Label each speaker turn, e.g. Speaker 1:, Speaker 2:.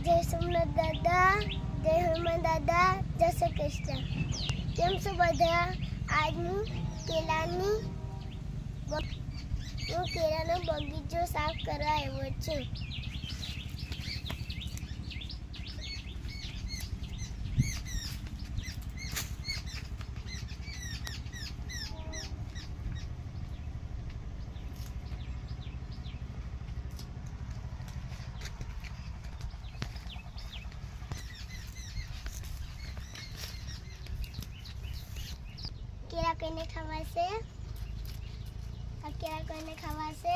Speaker 1: જય સોમનાથ દાદા, જય હનુમાન દાદા, જય શ્રી કૃષ્ણ. કેમ છો બધા? આજ હું કેળાનો બગીચો સાફ કરવા આવ્યો છું. કેળા કોઈને ખાવા છે? આ કેળા કોઈને ખાવા છે?